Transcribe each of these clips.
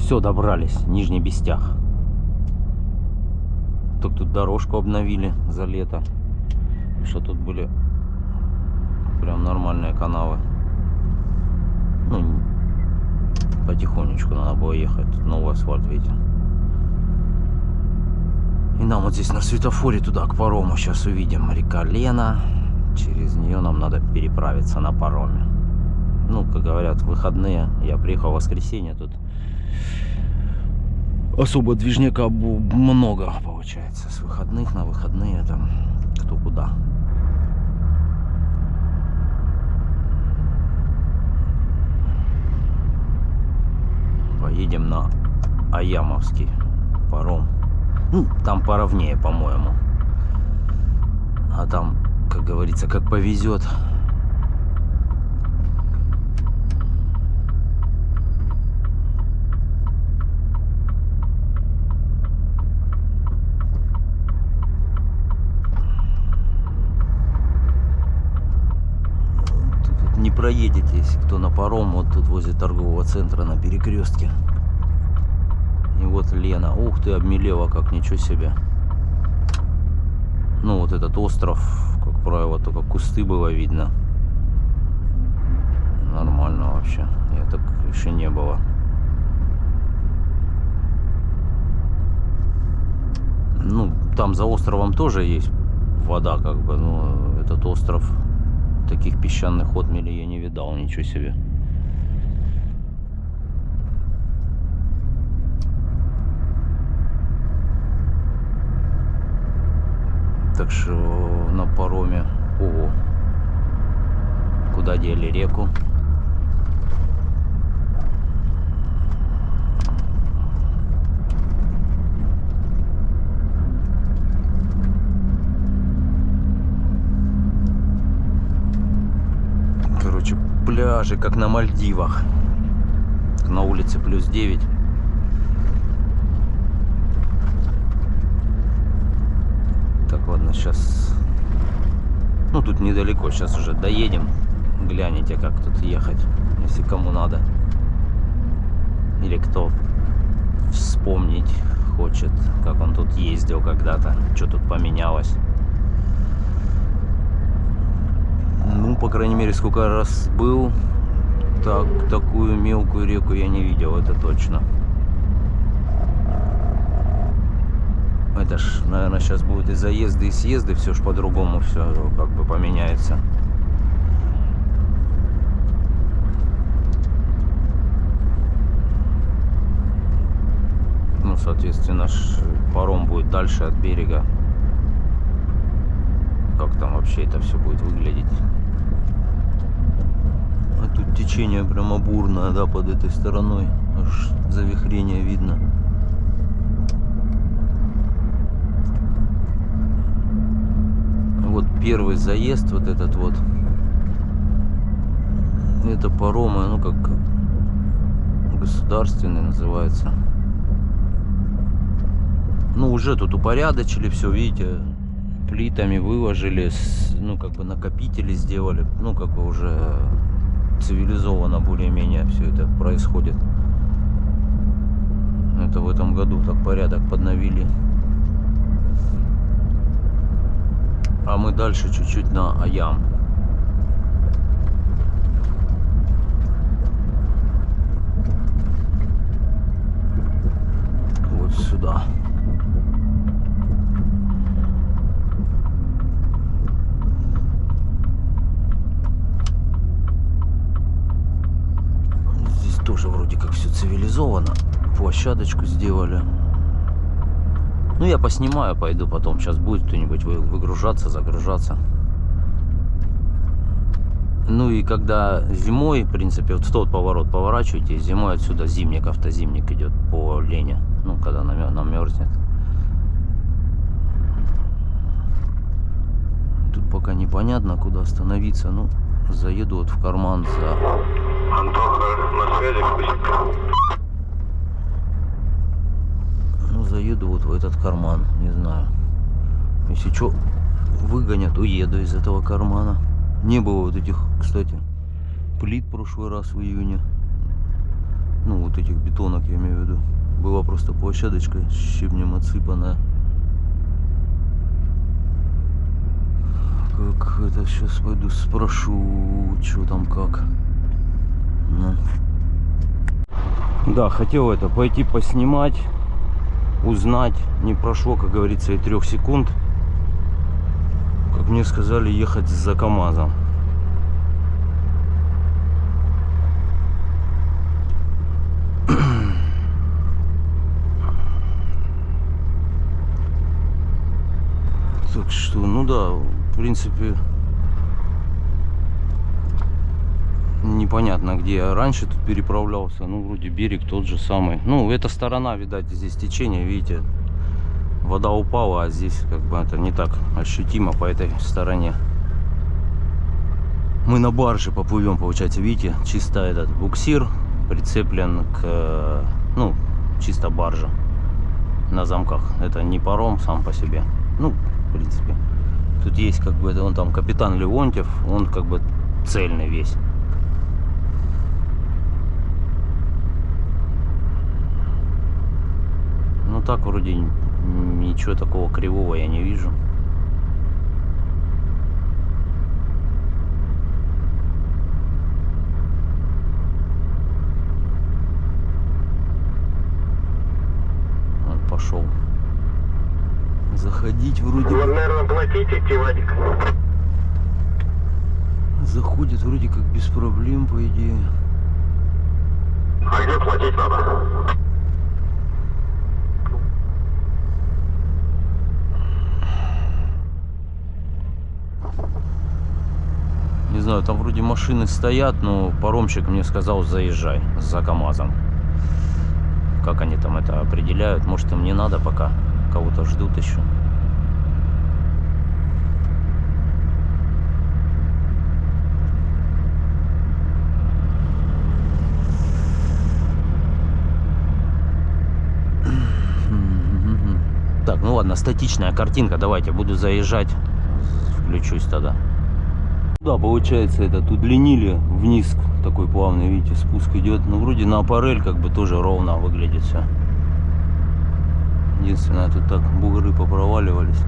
Все, добрались, Нижний Бестях. Так тут дорожку обновили за лето. Что тут были прям нормальные канавы. Ну, потихонечку надо было ехать. Новый асфальт, видите. И нам вот здесь на светофоре туда, к парому, сейчас увидим река Лена. Через нее нам надо переправиться на пароме. Ну, как говорят, выходные. Я приехал в воскресенье, тут особо движняка много получается. С выходных на выходные там кто куда. Поедем на Аямовский паром. Ну, там поровнее, по-моему. А там, как говорится, как повезет. Тут не проедете, если кто на паром, вот тут возле торгового центра на перекрестке. И вот Лена. Ух ты, обмелела как, ничего себе. Ну вот этот остров, как правило, только кусты было видно. Нормально вообще. Я так еще не было. Ну, там за островом тоже есть вода, как бы, но этот остров, таких песчаных отмелей я не видал, ничего себе. Так что на пароме, ого, куда дели реку? Короче, пляжи как на Мальдивах. На улице +9. Так, ладно, сейчас... Ну, тут недалеко, сейчас уже доедем. Гляните, как тут ехать, если кому надо. Или кто вспомнить хочет, как он тут ездил когда-то, что тут поменялось. Ну, по крайней мере, сколько раз был, так, такую мелкую реку я не видел, это точно. Это ж, наверное, сейчас будут и заезды, и съезды, все ж по-другому все как бы поменяется. Ну, соответственно, паром будет дальше от берега. Как там вообще это все будет выглядеть? А тут течение прямо бурное, да, под этой стороной. Аж завихрение видно. Вот первый заезд, вот этот вот. Это паромы, ну как государственный называется. Ну уже тут упорядочили все, видите, плитами выложили, ну как бы накопители сделали, ну как бы уже цивилизованно более-менее все это происходит. Это в этом году так порядок подновили. А мы дальше чуть-чуть на Аям. Вот сюда. Здесь тоже вроде как все цивилизованно. Площадочку сделали. Ну, я поснимаю, пойду потом. Сейчас будет кто-нибудь выгружаться, загружаться. Ну и когда зимой, в принципе, вот в тот поворот поворачиваете, зимой отсюда зимник, автозимник идет по Лене. Ну, когда намерзнет. Тут пока непонятно, куда остановиться. Ну, заеду вот в карман за... Антоха, на связи, заеду вот в этот карман, не знаю. Если что, выгонят, уеду из этого кармана. Не было вот этих, кстати, плит в прошлый раз в июне. Ну, вот этих бетонок, я имею в виду. Была просто площадочка щебнем отсыпанная. Как это, сейчас пойду спрошу, что там как. Ну. Да, хотел это пойти поснимать, узнать. Не прошло, как говорится, и 3 секунд. Как мне сказали, ехать за КамАЗом. Так что, ну да, в принципе, непонятно, где я раньше тут переправлялся. Ну, вроде берег тот же самый. Ну, эта сторона, видать, здесь течение, видите, вода упала, а здесь как бы это не так ощутимо по этой стороне. Мы на барже поплывем, получается, видите, чисто этот буксир прицеплен к, ну, чисто баржа на замках. Это не паром сам по себе. Ну, в принципе, тут есть как бы, он там капитан Леонтьев, он как бы цельный весь. Ну так вроде ничего такого кривого я не вижу. Он пошел заходить вроде. Вы, наверное, платите, Тивадик? Заходит вроде как без проблем, по идее. А где платить надо? Не знаю, там вроде машины стоят, но паромщик мне сказал, заезжай за КамАЗом. Как они там это определяют? Может, им не надо пока, кого-то ждут еще. Так, ну ладно, статичная картинка, давайте, буду заезжать, включусь тогда. Да, получается, этот удлинили вниз, такой плавный, видите, спуск идет. Ну, вроде на аппарель как бы тоже ровно выглядит все. Единственное, тут так бугры попроваливались.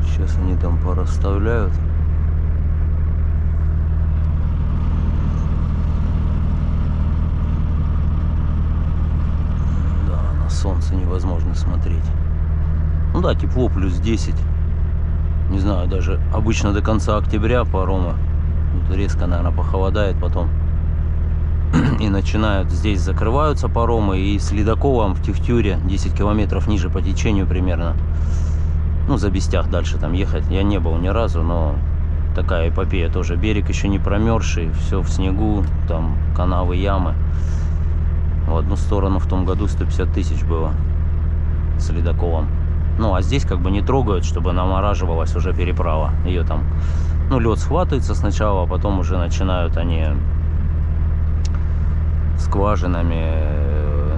Сейчас они там порасставляют. Солнце невозможно смотреть. Ну да, тепло плюс 10. Не знаю, даже обычно до конца октября паромы. Тут резко, наверное, похолодает потом. И начинают, здесь закрываются паромы. И с ледоколом в Тихтюре 10 километров ниже по течению примерно. Ну, за Бестях дальше там ехать я не был ни разу, но такая эпопея тоже. Берег еще не промерзший, все в снегу, там канавы, ямы. В одну сторону в том году 150 тысяч было с ледоколом. Ну, а здесь как бы не трогают, чтобы намораживалась уже переправа. Ее там, ну, лед схватывается сначала, а потом уже начинают они скважинами,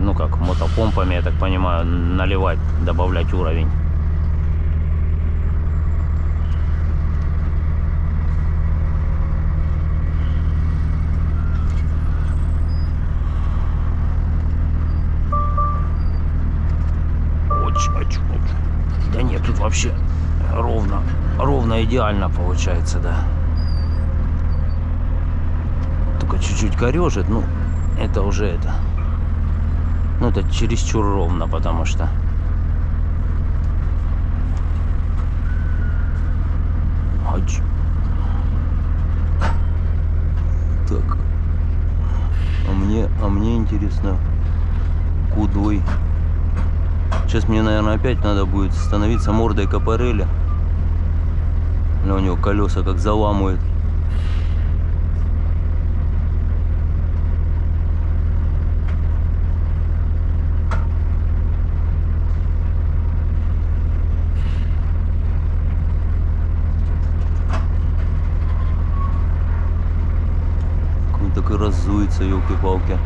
ну, как мотопомпами, я так понимаю, наливать, добавлять уровень. Да нет, тут вообще ровно идеально получается, да. Только чуть-чуть корежит, ну, это уже это. Ну, это чересчур ровно, потому что... Так. А мне интересно, кудой. Сейчас мне, наверное, опять надо будет становиться мордой к аппарели. У него колеса как заламывает. Он так и разуется, елки-палки.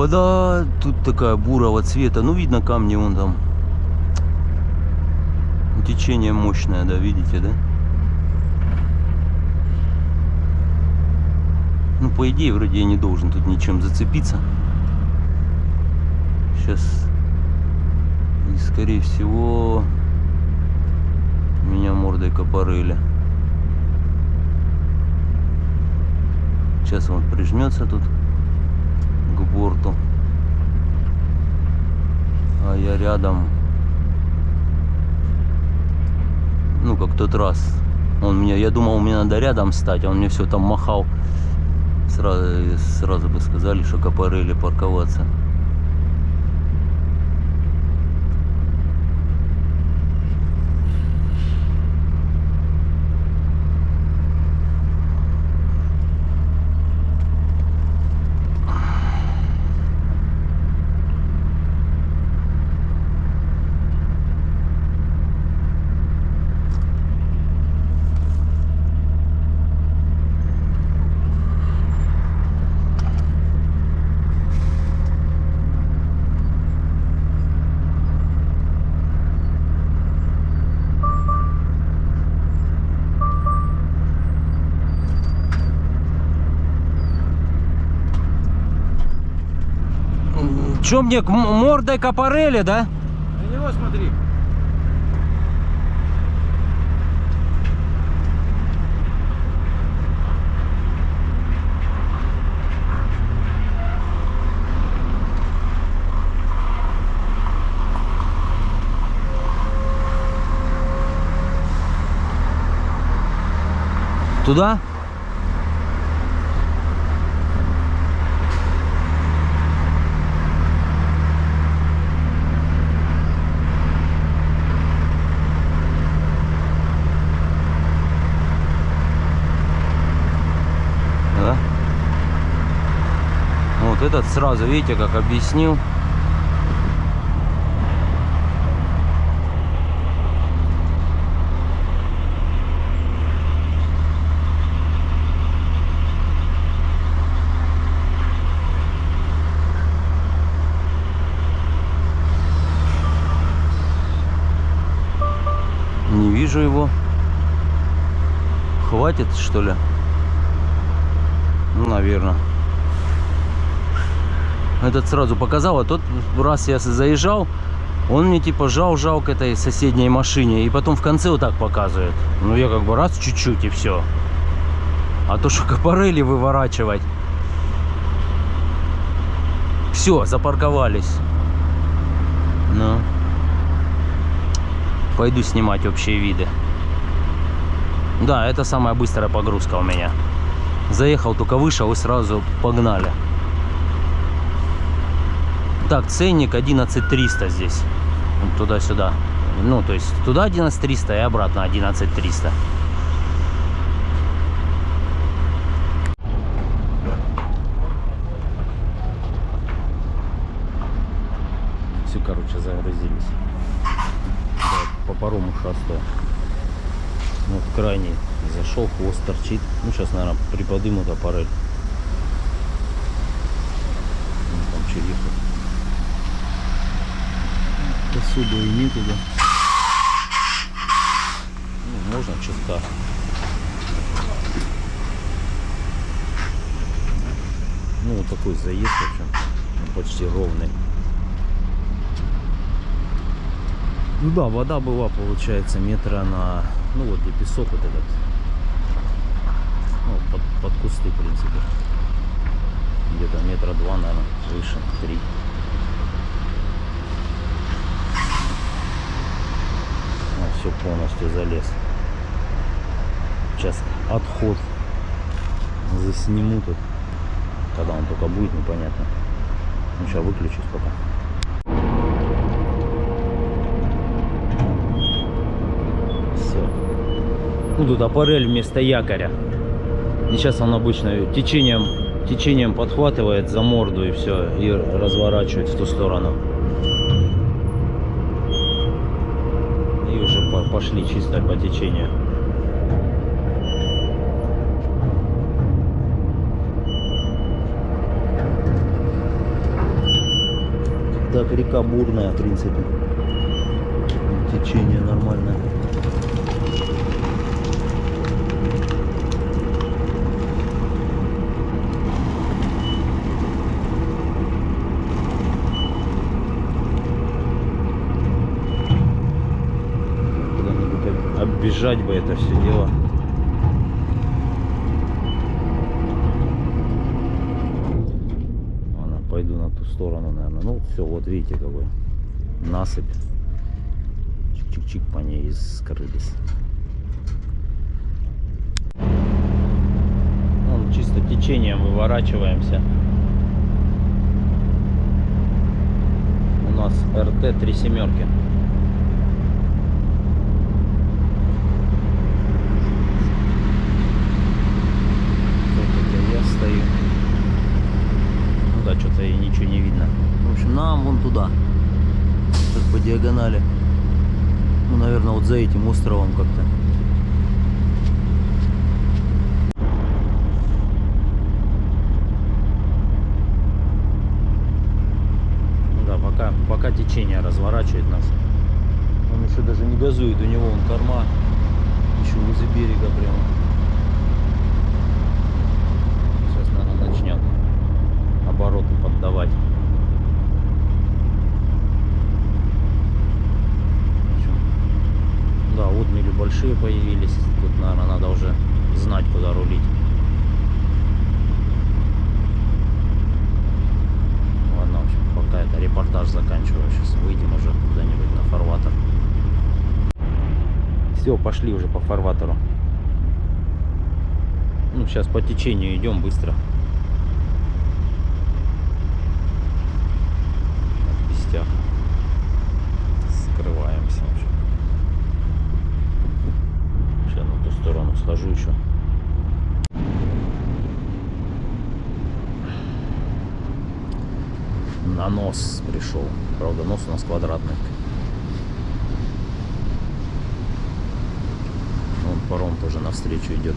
вода тут такая бурого цвета. Ну, видно камни вон там. Течение мощное, да, видите, да? Ну, по идее, вроде я не должен тут ничем зацепиться. Сейчас. И, скорее всего, меня мордой копорыли. Сейчас он прижмется тут к борту. А я рядом. Ну, как тот раз. Он меня, я думал, мне надо рядом стать, а он мне все там махал. Сразу бы сказали, что копорыли парковаться. Че мне мордой копорели, да? На него смотри. Туда? Да? Вот этот сразу, видите, как объяснил. Не вижу его. Хватит, что ли? Ну, наверное. Этот сразу показал, а тот раз я заезжал, он мне типа жал к этой соседней машине, и потом в конце вот так показывает. Ну, я как бы раз чуть-чуть и все. А то, что копорыли выворачивать. Все, запарковались. Ну. Пойду снимать общие виды. Да, это самая быстрая погрузка у меня. Заехал, только вышел и сразу погнали. Так, ценник 11300 здесь. Туда-сюда. Ну, то есть туда 11300 и обратно 11300. Все, короче, загрузились. По парому шасту. Вот крайний зашел, хвост торчит. Ну, сейчас, наверное, приподыму аппарель. Там что ехать. Особо и некуда. Ну, можно чутка. Ну, вот такой заезд, в общем, почти ровный. Ну да, вода была, получается, метра на... Ну вот где песок вот этот. Ну, под кусты, в принципе. Где-то метра два, наверное, выше, 3. Все полностью залез. Сейчас отход засниму тут. Когда он только будет, непонятно. Ну, сейчас выключусь пока. Ну, тут аппарель вместо якоря. И сейчас он обычно течением подхватывает за морду и все, и разворачивает в ту сторону. И уже пошли чисто по течению. Так, река бурная, в принципе. Течение нормальное. Куда-нибудь оббежать бы это все дело. Ладно, пойду на ту сторону, наверное. Ну все, вот видите, какой насыпь. Чик-чик-чик по ней и скрылись. Вон, чисто течением выворачиваемся. У нас РТ 3 семерки. Я стою. Ну да, что-то и ничего не видно. В общем, нам вон туда. Тут по диагонали. Ну, наверное, вот за этим островом как-то. Ну да, пока течение разворачивает нас. Он еще даже не газует, у него он корма еще возле берега прямо. Сейчас, наверное, начнет обороты поддавать. Да, отмели большие появились. Тут, наверное, надо уже знать, куда рулить. Ладно, в общем, пока это репортаж заканчиваю. Сейчас выйдем уже куда-нибудь на фарватер. Все, пошли уже по фарватеру. Ну, сейчас по течению идем быстро. В пестях. Скрываемся уже. Сейчас на ту сторону схожу еще. На нос пришел. Правда, нос у нас квадратный. Вон паром тоже навстречу идет.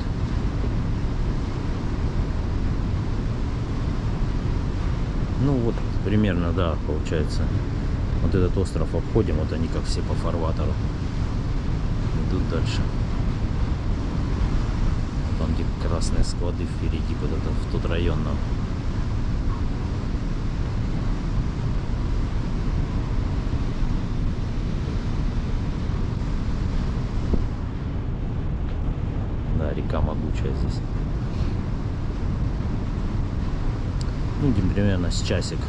Ну вот, примерно, да, получается. Вот этот остров обходим, вот они как все по фарватеру идут дальше. Там, где красные склады впереди, куда-то в тот район нам. Да, река могучая здесь. Ну, где примерно с часик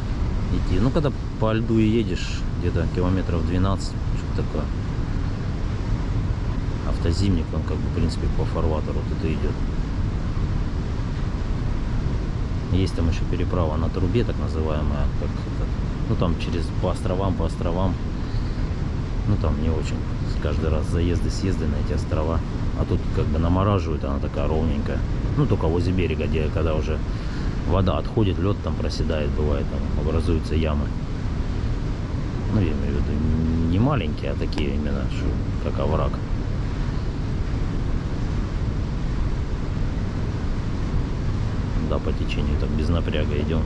идти. Ну, когда по льду и едешь, где-то километров 12, что-то такое. Автозимник, он как бы, в принципе, по фарватеру вот это идет. Есть там еще переправа на трубе, так называемая, как это, ну, там через по островам. Ну, там не очень. Каждый раз заезды-съезды на эти острова. А тут как бы намораживают, она такая ровненькая. Ну, только возле берега, где когда уже вода отходит, лед там проседает, бывает, там образуются ямы. Ну, я имею в виду не маленькие, а такие именно, что, как овраг. Да, по течению так без напряга идем.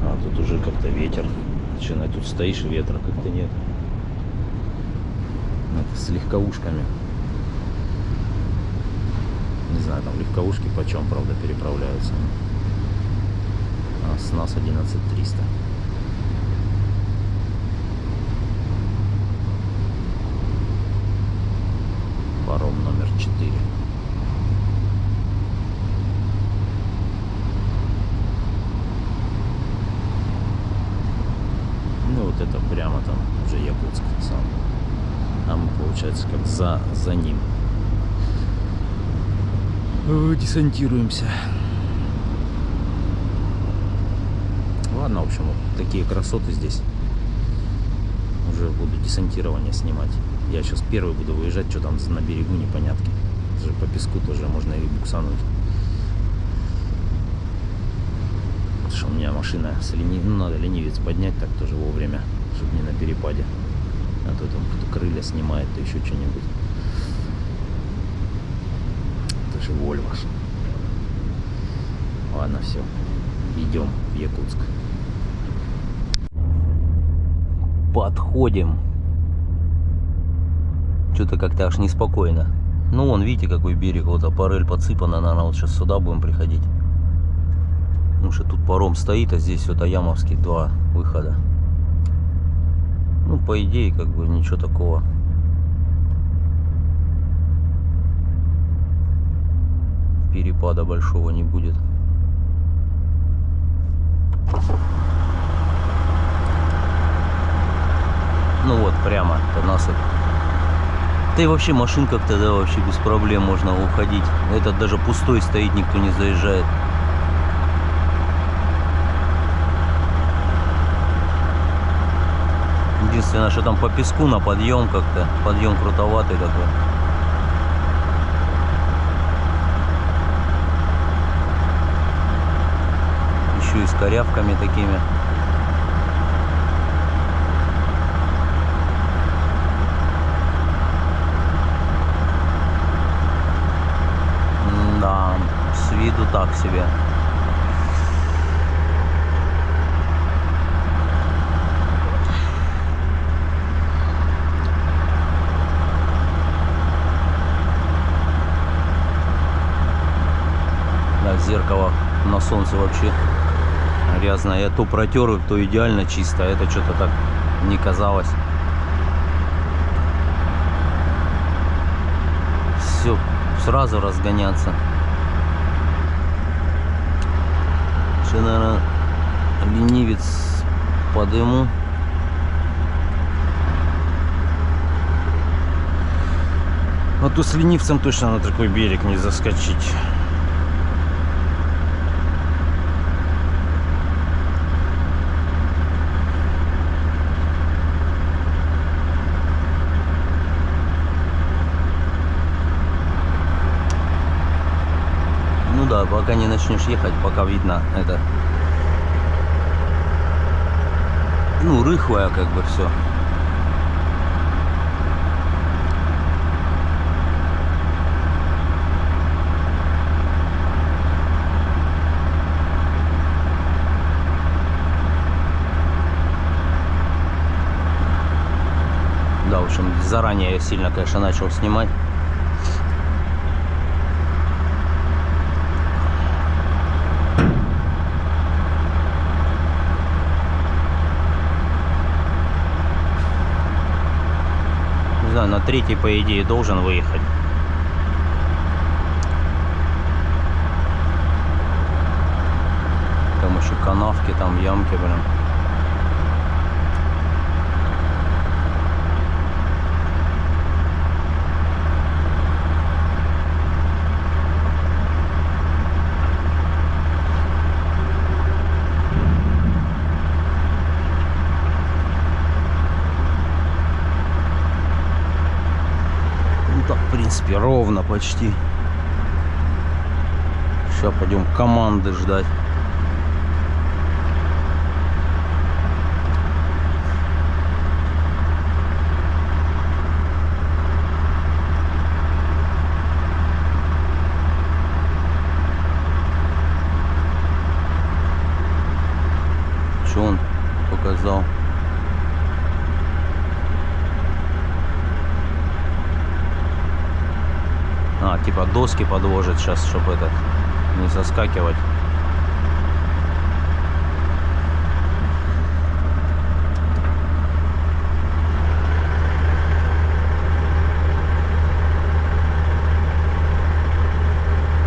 А тут уже как-то ветер. Начинает, тут стоишь, ветра как-то нет. Это с легковушками. Не знаю, там легковушки почем, правда, переправляются. А с нас 11300. Паром номер 4. Ну вот это прямо там уже Якутск сам. А мы, получается, как за ним десантируемся. Ладно, в общем, вот такие красоты здесь. Уже буду десантирование снимать. Я сейчас первый буду выезжать, что там на берегу непонятки. Даже по песку тоже можно и буксануть. Потому что у меня машина с ну, надо ленивец поднять так тоже вовремя, чтобы не на перепаде. А то там кто крылья снимает, то еще что-нибудь. Это же Вольво. Ладно, все. Идем в Якутск. Подходим. Что-то как-то аж неспокойно. Ну, вон, видите, какой берег. Вот аппарель подсыпана. Наверное, вот сейчас сюда будем приходить. Потому что тут паром стоит, а здесь вот Аямовский 2 выхода. Ну, по идее, как бы ничего такого. Перепада большого не будет. Ну вот, прямо, это насыпь. Да и вообще машин как-то, да, вообще без проблем можно уходить. Этот даже пустой стоит, никто не заезжает. Единственное, что там по песку на подъем как-то. Подъем крутоватый такой. Еще и с корявками такими. Да, с виду так себе. Да, зеркало на солнце вообще грязное. Я то протер, то идеально чисто. Это что-то так не казалось. Все, сразу разгоняться. Что, наверное, ленивец по дыму. А то с ленивцем точно на такой берег не заскочить. Ну да, пока не начнешь ехать, пока видно это. Ну, рыхлое как бы все. Да, в общем, заранее я сильно, конечно, начал снимать. Не знаю, на 3-й, по идее, должен выехать. Там еще канавки, там ямки, блин. В принципе, ровно почти. Сейчас пойдем команды ждать. Что он показал? А, типа доски подложит сейчас, чтобы этот не соскакивать.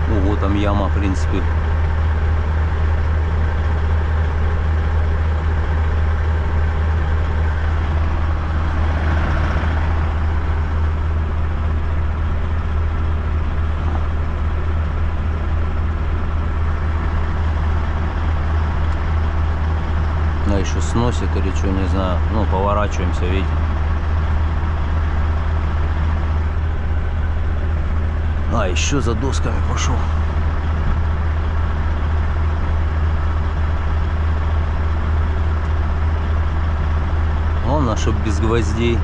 Ну вот там яма, в принципе. Еще сносит или что, не знаю. Ну, поворачиваемся, видите. А, еще за досками пошел. Главное, чтоб без гвоздей.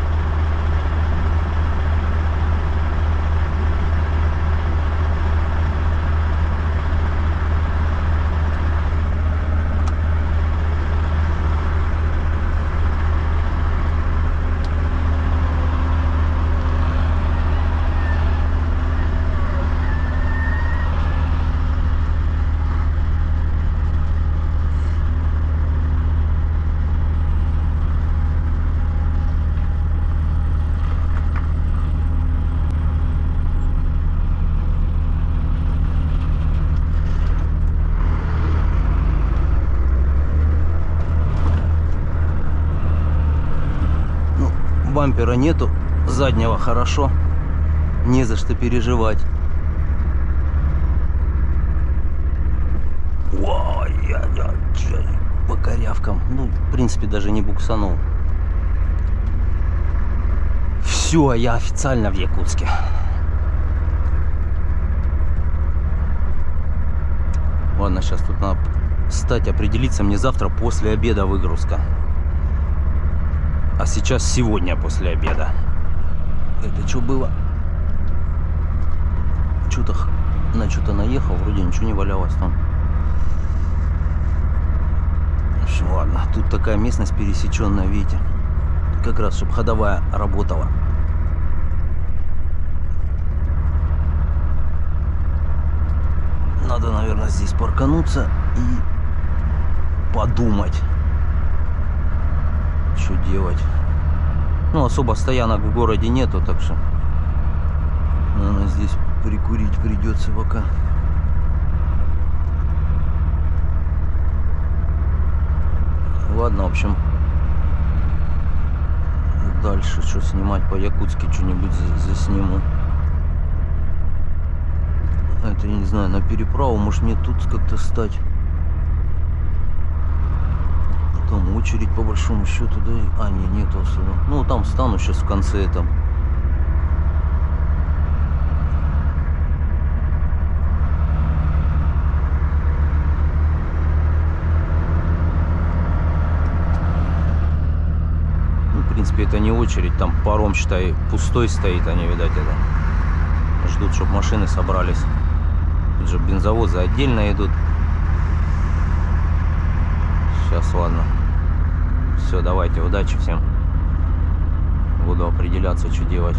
Бампера нету, заднего хорошо. Не за что переживать. Ой, я по корявкам. Ну, в принципе, даже не буксанул. Все, я официально в Якутске. Ладно, сейчас тут надо встать, определиться. Мне завтра после обеда выгрузка. А сейчас сегодня после обеда. Это что было? Что-то на что-то наехал, вроде ничего не валялось там. В общем, ладно, тут такая местность пересеченная, видите. Как раз, чтобы ходовая работала. Надо, наверное, здесь паркануться и подумать, что делать. Ну, особо стоянок в городе нету, так что, наверное, здесь прикурить придется пока. Ладно, в общем, дальше что снимать по Якутске, что-нибудь засниму. Это, я не знаю, на переправу, может мне тут как-то стать. Там очередь по большому счету, да? А, нету особо. Ну, там стану сейчас в конце там. Ну, в принципе, это не очередь, там паром, считай, пустой стоит, они, видать, это ждут, чтобы машины собрались. Тут же бензовозы отдельно идут. Сейчас, ладно. Все, давайте, удачи всем. Буду определяться, что делать.